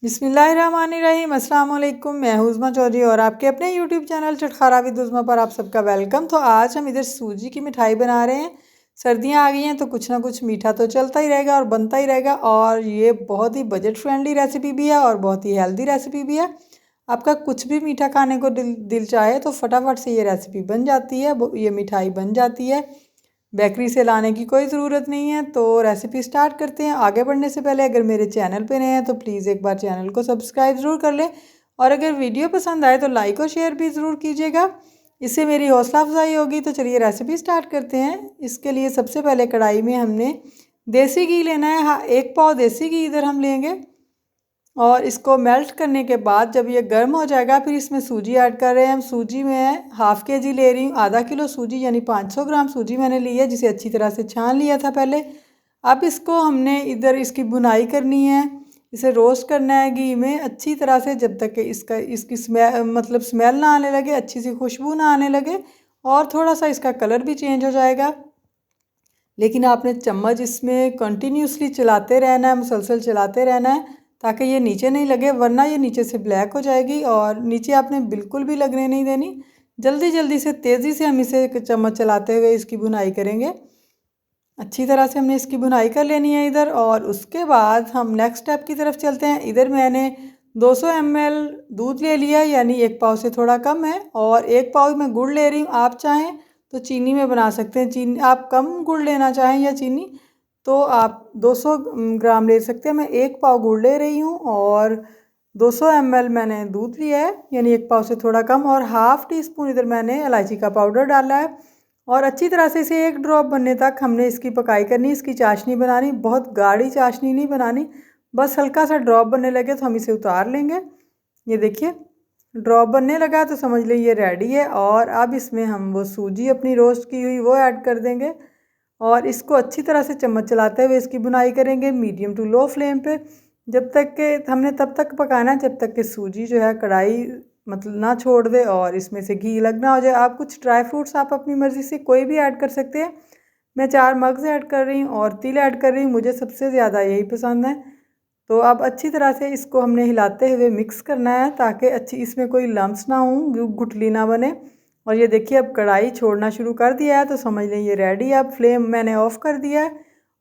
बिस्मिल्लाहिर्रहमानिर्रहीम, अस्सलाम वालेकुम। मैं हूं उज़मा चौधरी और आपके अपने यूट्यूब चैनल चटखारा विद उज़मा पर आप सबका वेलकम। तो आज हम इधर सूजी की मिठाई बना रहे हैं। सर्दियां आ गई हैं तो कुछ ना कुछ मीठा तो चलता ही रहेगा और बनता ही रहेगा, और ये बहुत ही बजट फ्रेंडली रेसिपी भी है और बहुत ही हेल्दी रेसिपी भी है। आपका कुछ भी मीठा खाने को दिल चाहे तो फटाफट से ये रेसिपी बन जाती है, ये मिठाई बन जाती है। बेकरी से लाने की कोई ज़रूरत नहीं है। तो रेसिपी स्टार्ट करते हैं। आगे बढ़ने से पहले अगर मेरे चैनल पे नए हैं तो प्लीज़ एक बार चैनल को सब्सक्राइब ज़रूर कर लें, और अगर वीडियो पसंद आए तो लाइक और शेयर भी ज़रूर कीजिएगा, इससे मेरी हौसला अफजाई होगी। तो चलिए रेसिपी स्टार्ट करते हैं। इसके लिए सबसे पहले कढ़ाई में हमने देसी घी लेना है। हाँ, 1 पाव देसी घी इधर हम लेंगे, और इसको मेल्ट करने के बाद जब ये गर्म हो जाएगा फिर इसमें सूजी ऐड कर रहे हैं हम। सूजी में हाफ़ के जी ले रही हूँ, आधा किलो सूजी यानी 500 ग्राम सूजी मैंने ली है, जिसे अच्छी तरह से छान लिया था पहले। अब इसको हमने इधर इसकी भुनाई करनी है, इसे रोस्ट करना है घी में अच्छी तरह से, जब तक कि इसकी स्मेल ना आने लगे, अच्छी सी खुशबू ना आने लगे, और थोड़ा सा इसका कलर भी चेंज हो जाएगा। लेकिन आपने चम्मच इसमें कंटिन्यूसली चलाते रहना है, मुसलसल चलाते रहना है, ताकि ये नीचे नहीं लगे, वरना ये नीचे से ब्लैक हो जाएगी और नीचे आपने बिल्कुल भी लगने नहीं देनी। जल्दी जल्दी से तेज़ी से हम इसे चम्मच चलाते हुए इसकी भुनाई करेंगे। अच्छी तरह से हमने इसकी भुनाई कर लेनी है इधर, और उसके बाद हम नेक्स्ट स्टेप की तरफ चलते हैं। इधर मैंने 200 ml दूध ले लिया, यानी 1 पाव से थोड़ा कम है, और 1 पाव मैं गुड़ ले रही हूँ। आप चाहें तो चीनी में बना सकते हैं, चीनी आप कम गुड़ लेना चाहें या चीनी तो आप 200 ग्राम ले सकते हैं। मैं 1 पाव गुड़ ले रही हूँ और 200 ml मैंने दूध लिया है, यानी 1 पाव से थोड़ा कम, और हाफ़ टी स्पून इधर मैंने इलायची का पाउडर डाला है। और अच्छी तरह से इसे 1 ड्रॉप बनने तक हमने इसकी पकाई करनी, इसकी चाशनी बनानी। बहुत गाढ़ी चाशनी नहीं बनानी, बस हल्का सा ड्रॉप बनने लगे तो हम इसे उतार लेंगे। ये देखिए ड्रॉप बनने लगा तो समझ लीजिए ये रेडी है। और अब इसमें हम वो सूजी अपनी रोस्ट की हुई वो ऐड कर देंगे, और इसको अच्छी तरह से चम्मच चलाते हुए इसकी बुनाई करेंगे मीडियम टू लो फ्लेम पे, जब तक के हमने तब तक पकाना है जब तक कि सूजी जो है कढ़ाई ना छोड़ दे और इसमें से घी लगना हो जाए। आप कुछ ड्राई फ्रूट्स आप अपनी मर्ज़ी से कोई भी ऐड कर सकते हैं। मैं 4 मग्ज़ ऐड कर रही हूँ और तिल ऐड कर रही हूँ, मुझे सबसे ज़्यादा यही पसंद है। तो अब अच्छी तरह से इसको हमने हिलाते हुए मिक्स करना है, ताकि अच्छी इसमें कोई लम्स ना हों, गुठली ना बने। और ये देखिए अब कढ़ाई छोड़ना शुरू कर दिया है, तो समझ लें ये रेडी है। अब फ्लेम मैंने ऑफ़ कर दिया है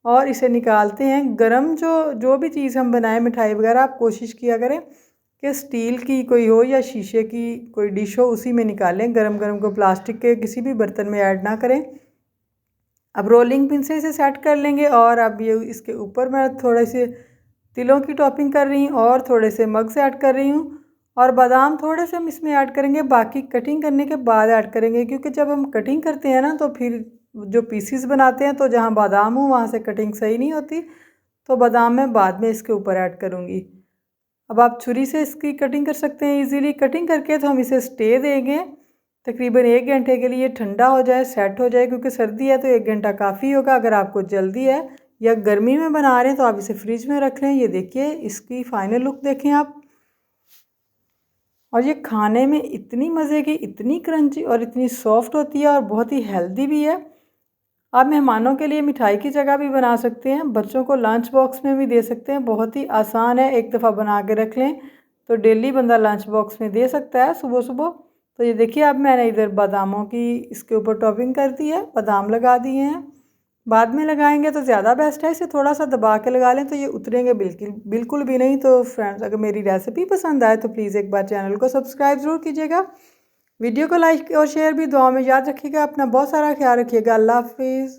और इसे निकालते हैं। गरम जो जो भी चीज़ हम बनाएं मिठाई वगैरह, आप कोशिश किया करें कि स्टील की कोई हो या शीशे की कोई डिश हो, उसी में निकालें। गरम गरम को प्लास्टिक के किसी भी बर्तन में ऐड ना करें। अब रोलिंग पिन से इसे सेट कर लेंगे, और अब ये इसके ऊपर मैं थोड़े से तिलों की टॉपिंग कर रही हूँ और थोड़े से मग्स ऐड कर रही हूँ, और बादाम थोड़े से हम इसमें ऐड करेंगे, बाकी कटिंग करने के बाद ऐड करेंगे, क्योंकि जब हम कटिंग करते हैं ना तो फिर जो पीसीस बनाते हैं तो जहाँ बादाम हो वहाँ से कटिंग सही नहीं होती, तो बादाम मैं बाद में इसके ऊपर ऐड करूँगी। अब आप छुरी से इसकी कटिंग कर सकते हैं इजीली। कटिंग करके तो हम इसे स्टे देंगे तकरीबन 1 घंटे के लिए, ठंडा हो जाए, सेट हो जाए, क्योंकि सर्दी है तो 1 घंटा काफ़ी होगा। अगर आपको जल्दी है या गर्मी में बना रहे हैं तो आप इसे फ्रिज में रख लें। ये देखिए इसकी फ़ाइनल लुक देखें आप, और ये खाने में इतनी मज़े की, इतनी क्रंची और इतनी सॉफ्ट होती है, और बहुत ही हेल्दी भी है। आप मेहमानों के लिए मिठाई की जगह भी बना सकते हैं, बच्चों को लंच बॉक्स में भी दे सकते हैं। बहुत ही आसान है, एक दफ़ा बना के रख लें तो डेली बंदा लंच बॉक्स में दे सकता है सुबह सुबह। तो ये देखिए अब मैंने इधर बादामों की इसके ऊपर टॉपिंग कर दी है, बादाम लगा दिए हैं। बाद में लगाएंगे तो ज़्यादा बेस्ट है, इसे थोड़ा सा दबा के लगा लें तो ये उतरेंगे बिल्कुल बिल्कुल भी नहीं। तो फ्रेंड्स, अगर मेरी रेसिपी पसंद आए तो प्लीज़ एक बार चैनल को सब्सक्राइब ज़रूर कीजिएगा, वीडियो को लाइक और शेयर भी दुआ में याद रखिएगा। अपना बहुत सारा ख्याल रखिएगा। अल्लाह हाफिज़।